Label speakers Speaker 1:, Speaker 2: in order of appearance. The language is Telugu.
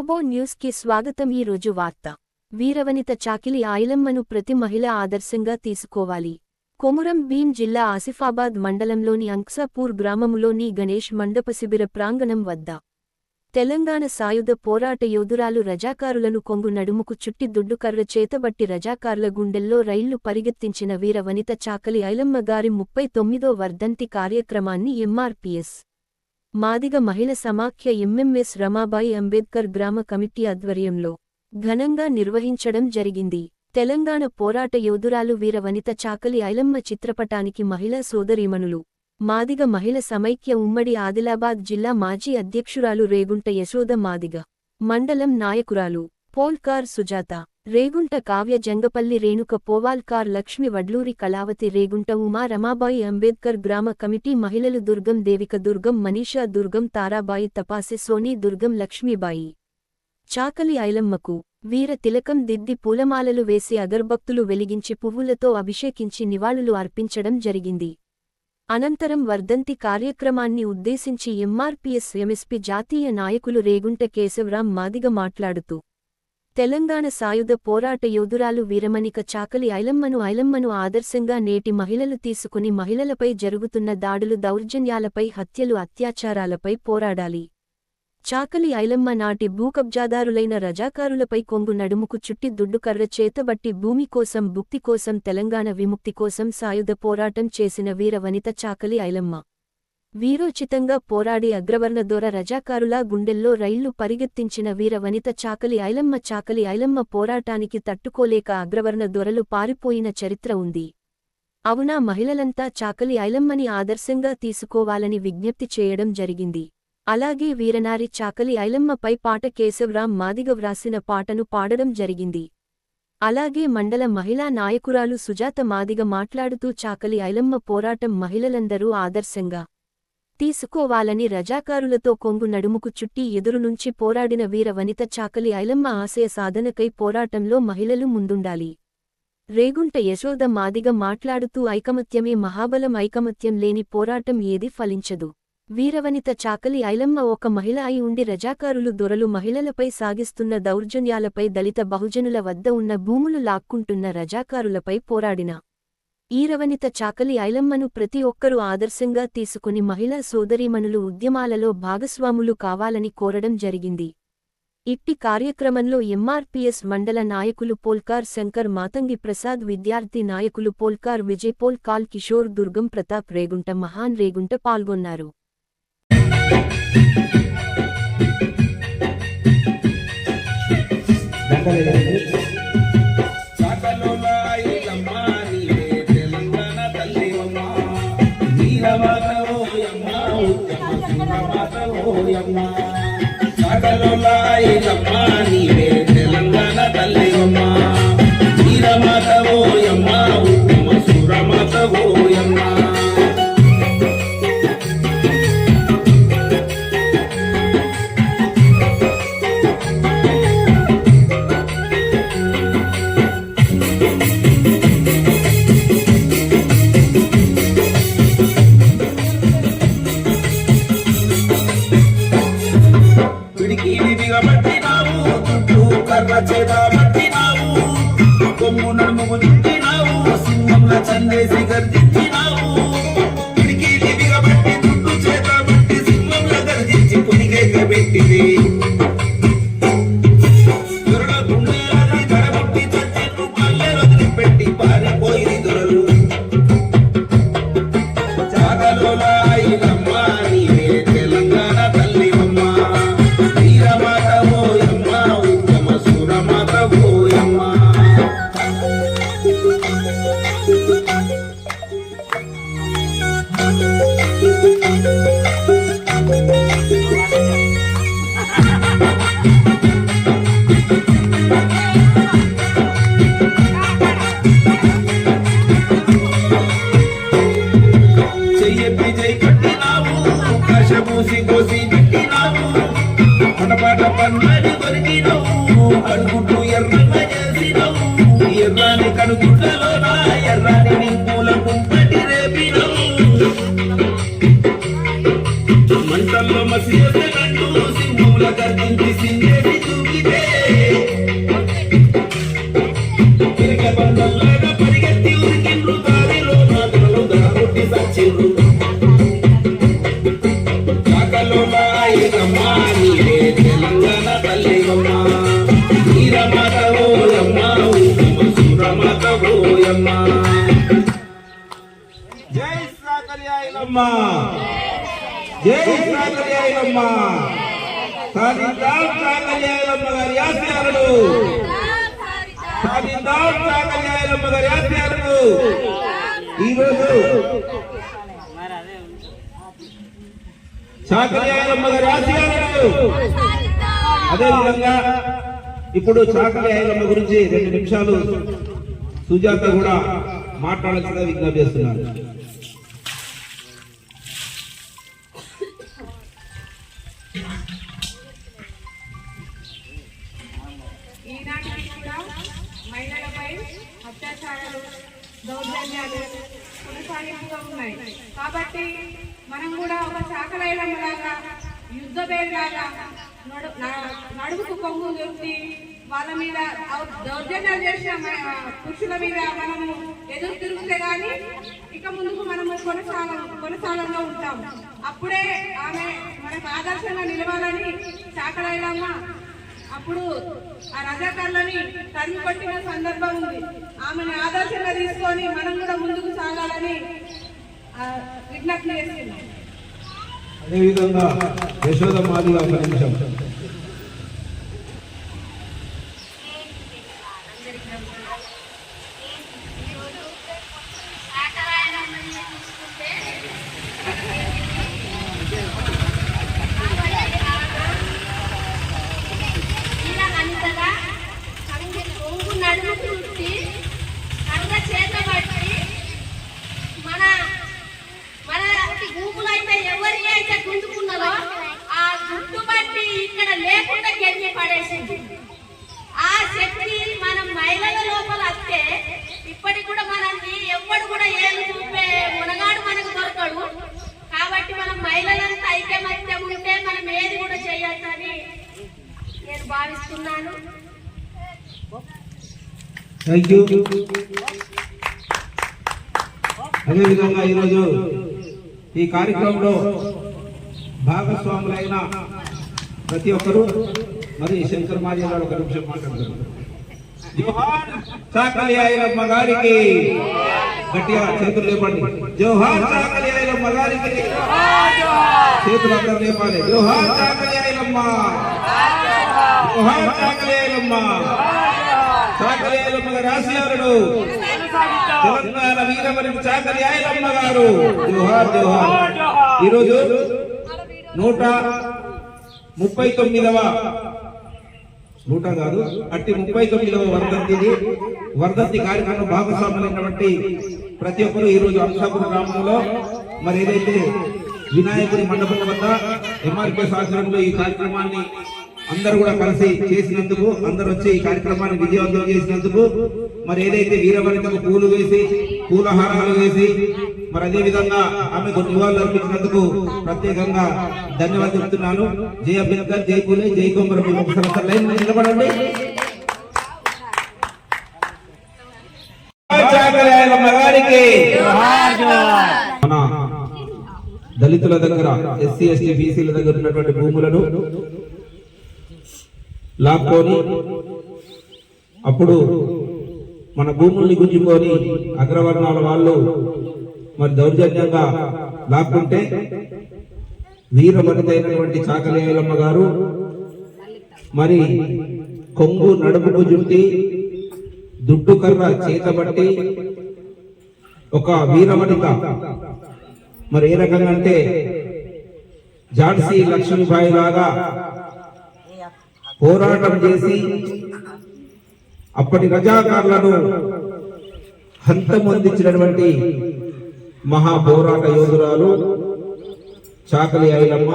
Speaker 1: గ్లోబో న్యూస్ కి స్వాగతం. ఈ రోజు వార్త. వీరవనిత చాకిలి ఐలమ్మను ప్రతి మహిళ ఆదర్శంగా తీసుకోవాలి. కొమురం భీం జిల్లా ఆసిఫాబాద్ మండలంలోని అంక్సాపూర్ గ్రామములోని గణేష్ మండప శిబిర ప్రాంగణం వద్ద తెలంగాణ సాయుధ పోరాట యోధురాలు రజాకారులను కొంగు నడుముకు చుట్టి దుడ్డుకర్ర చేతబట్టి రజాకారుల గుండెల్లో రైళ్లు పరిగెత్తించిన వీరవనిత చాకలి ఐలమ్మ గారి 39వ వర్ధంతి కార్యక్రమాన్ని ఎంఆర్పీఎస్ మాదిగ మహిళ సమాఖ్య ఎంఎంఎస్ రమాబాయి అంబేద్కర్ గ్రామ కమిటీ ఆధ్వర్యంలో ఘనంగా నిర్వహించడం జరిగింది. తెలంగాణ పోరాట యోధురాలు వీరవనిత చాకలి ఐలమ్మ చిత్రపటానికి మహిళా సోదరీమణులు మాదిగ మహిళ సమైక్య ఉమ్మడి ఆదిలాబాద్ జిల్లా మాజీ అధ్యక్షురాలు రేగుంట యశోద మాదిగ మండలం నాయకురాలు పోల్కార్ సుజాత రేగుంట కావ్య జంగపల్లి రేణుక పోవాల్కార్ లక్ష్మి వడ్లూరి కళావతి రేగుంట ఉమా రమాబాయి అంబేద్కర్ గ్రామ కమిటీ మహిళలు దుర్గం దేవిక దుర్గం మనీషా దుర్గం తారాబాయి తపాసె సోనీ దుర్గం లక్ష్మీబాయి చాకలి ఐలమ్మకు వీర తిలకం దిద్ది పూలమాలలు వేసి అగర్భక్తులు వెలిగించి పువ్వులతో అభిషేకించి నివాళులు అర్పించడం జరిగింది. అనంతరం వర్ధంతి కార్యక్రమాన్ని ఉద్దేశించి ఎంఆర్పీఎస్ ఎంఎస్పీ జాతీయ నాయకులు రేగుంట కేశవరాం మాదిగ మాట్లాడుతూ తెలంగాణ సాయుధ పోరాట యోధురాలు వీరమణిక చాకలి ఐలమ్మను ఆదర్శంగా నేటి మహిళలు తీసుకుని మహిళలపై జరుగుతున్న దాడులు దౌర్జన్యాలపై హత్యలు అత్యాచారాలపై పోరాడాలి. చాకలి ఐలమ్మ నాటి భూకబ్జాదారులైన రజాకారులపై కొంగు నడుముకు చుట్టి దుడ్డుకర్ర చేతబట్టి భూమి కోసం భుక్తి కోసం తెలంగాణ విముక్తి కోసం సాయుధ పోరాటం చేసిన వీరవనిత చాకలి ఐలమ్మ వీరోచితంగా పోరాడి అగ్రవర్ణ దొర రజాకారులా గుండెల్లో రైళ్లు పరిగెత్తించిన వీరవనిత చాకలి ఐలమ్మ పోరాటానికి తట్టుకోలేక అగ్రవర్ణ దొరలు పారిపోయిన చరిత్ర ఉంది. అవునా మహిళలంతా చాకలి ఐలమ్మని ఆదర్శంగా తీసుకోవాలని విజ్ఞప్తి చేయడం జరిగింది. అలాగే వీరనారి చాకలి ఐలమ్మపై పాట కేశవరాం మాదిగ వ్రాసిన పాటను పాడడం జరిగింది. అలాగే మండల మహిళా నాయకురాలు సుజాత మాదిగ మాట్లాడుతూ చాకలి ఐలమ్మ పోరాటం మహిళలందరూ ఆదర్శంగా తీసుకోవాలని రజాకారులతో కొంగు నడుముకు చుట్టి ఎదురునుంచి పోరాడిన వీరవనిత చాకలి ఐలమ్మ ఆశయ సాధనకై పోరాటంలో మహిళలు ముందుండాలి. రేగుంట యశోద మాదిగ మాట్లాడుతూ ఐకమత్యమే మహాబలం, ఐకమత్యం లేని పోరాటం ఏది ఫలించదు. వీరవనిత చాకలి ఐలమ్మ ఒక మహిళ అయి ఉండి రజాకారులు దొరలు మహిళలపై సాగిస్తున్న దౌర్జన్యాలపై దళిత బహుజనుల వద్ద ఉన్న భూములు లాక్కుంటున్న రజాకారులపై పోరాడిన ఈరవనిత చాకలి ఐలమ్మను ప్రతి ఒక్కరూ ఆదర్శంగా తీసుకుని మహిళా సోదరీమణులు ఉద్యమాలలో భాగస్వాములు కావాలని కోరడం జరిగింది. ఇట్టి కార్యక్రమంలో ఎంఆర్పీఎస్ మండల నాయకులు పోల్కార్ శంకర్ మాతంగి ప్రసాద్, విద్యార్థి నాయకులు పోల్కార్ విజయ్, పోల్కాల్ కిషోర్, దుర్గం ప్రతాప్, రేగుంట మహాన్ రేగుంట పాల్గొన్నారు. కొమ్ము నడుముకు చుట్టినావు, సింహంల చందేసి గర్జించినావు. పిడికిలి బిగబట్టి దుడ్డు చేతబట్టి సింహంల గర్జించి పులికేక పెట్టింది. దొరల గుండెలని తడబట్టి చచ్చెను పల్లె వదిలిపెట్టి పారిపోయి దొరలు. చాకలోల ఐలమ్మ నీవే తెలంగాణ తల్లివమ్మ, వీరమాతవో యమ్మ, ఉత్తమ సురమాతవో యమ్మ. చెయ్యి కట్టినావు, కషమూసి కోసి పెట్టినావు, పటపాట పన్నడి కొరికినావు, కడుగుడ్లు ఎర్రన్న చేసినావు. ఎర్రాని కడుగుడ్లలో నా ఎర్రాని నింపుల కుంపటి రేపినావు. మంటల్లో మసి సింహముల గర్జించి సింగేసి
Speaker 2: వచ్చిండ్రు చాకలోన ఐలమ్మ నీవే తెలంగాణ తల్లివమ్మ వీరమాత ఓయమ్మ సురమాత ఓయమ్మ జై సాకలి ఐలమ్మ జై సాకలి ఐలమ్మ సాధిద్దాం సాకలి ఐలమ్మ గారి ఆశయాలను సాధిద్దాం సాకలి ఐలమ్మ గారి ఆశయాలను ఈరోజు సాకలి ఐలమ్మ గారి ఆశయాలను అదేవిధంగా ఇప్పుడు సాకలి ఐలమ్మ గురించి 2 నిమిషాలు సుజాత కూడా మాట్లాడాల్సిందిగా విజ్ఞప్తి చేస్తున్నారు.
Speaker 3: ఈనాటికి కూడా మహిళలపై అత్యాచారాలు దౌర్జన్యాలు కొనసాగింపుగా ఉన్నాయి. కాబట్టి మనం కూడా ఒక చాకలైలంలాగా యుద్ధ పేరులాగా నడుముకు కొమ్ము దొరికి వాళ్ళ మీద దౌర్జన్యాలు చేసిన పురుషుల మీద మనము ఎదురు తిరిగితే గాని ఇక ముందుకు మనము కొనసాగంలో ఉంటాం. అప్పుడే ఆమె మనకు ఆదర్శంగా నిలవాలని చాకలైలమ్మ అప్పుడు ఆ రజాకారులని తరిమి కొట్టిన సందర్భం ఉంది. ఆమెను ఆదర్శంగా తీసుకొని మనం కూడా ముందుకు సాగాలని విజ్ఞప్తి చేస్తున్నాం.
Speaker 2: అదేవిధంగా యశోదమాదిగా ఒక నిమిషం.
Speaker 4: ఆ శక్తి మనం మహిళల లోపల వస్తే ఇప్పటికి కూడా మనల్ని ఎవ్వడు కూడా ఏలు చూపే మునగాడు మనకు దొరకడు. కాబట్టి మనం మహిళలంతా ఐక్యమత్యం ఉంటే మనం ఏది కూడా చేయొచ్చని నేను భావిస్తున్నాను.
Speaker 2: Thank you. అదేవిధంగా ఈరోజు ఈ కార్యక్రమంలో భాగస్వాములైన ప్రతి ఒక్కరూ మరి శంకర్ మాజీ గారు ఒక నిమిషం మాట్లాడుతున్నారు. జోహార్ చాకలి ఐలమ్మ గారికి గట్టిగా చేతులు లేపండి. జోహార్ చాకలి ఐలమ్మ గారికి చేతులు అందరూ లేపాలి. జోహార్ చాకలి ఐలమ్మ, జోహార్ చాకలి ఐలమ్మ. చాకలి ఐలమ్మ గారి ఆశయాలను తెలంగాణ వీరమణి చాకలి ఐలమ్మ గారు జోహార్ జోహార్. ఈరోజు 139వ 39వ వర్ధంతి కార్యక్రమం భాగస్వాములైనటువంటి ప్రతి ఒక్కరు ఈరోజు అంశాపురం గ్రామంలో మరి ఏదైతే వినాయకుడి మండపం వద్ద ఎంఆర్పిఎస్ ఆశ్రమంలో ఈ కార్యక్రమాన్ని అందరూ కూడా కలిసి చేసినందుకు, అందరూ వచ్చి ఈ కార్యక్రమాన్ని విజయవంతం చేసినందుకు, మరి ఏదైతే వీరవనితకు పూలు వేసి పూలహారాలు వేసి మరి అదే విధంగా ఆమెకు నివాళులు అర్పించినందుకు ప్రత్యేకంగా ధన్యవాదాలు చెప్తున్నాను. జై అంబేద్కర్, జై పూలే, జై కొమరం. ఒకసారి లైన్ నిలబడండి. మన దళితుల దగ్గర, ఎస్సీ ఎస్టీ బీసీల దగ్గర ఉన్నటువంటి భూములను లాక్కొని అప్పుడు మన భూముల్ని గుంజుకొని అగ్రవర్ణాల వాళ్ళు మరి దౌర్జన్యంగా లాక్కుంటే వీరమణితైనటువంటి చాకలి ఐలమ్మ గారు మరి కొంగు నడుమును జుట్టి దుడ్డు కర్ర చేతబట్టి ఒక వీరమణిత మరి ఏ రకంగా అంటే ఝాన్సీ లక్ష్మీబాయి లాగా పోరాటం చేసి అప్పటి రజాకారులను హంతమొందించినటువంటి మహా పోరాట యోధురాలు చాకలి ఐలమ్మ.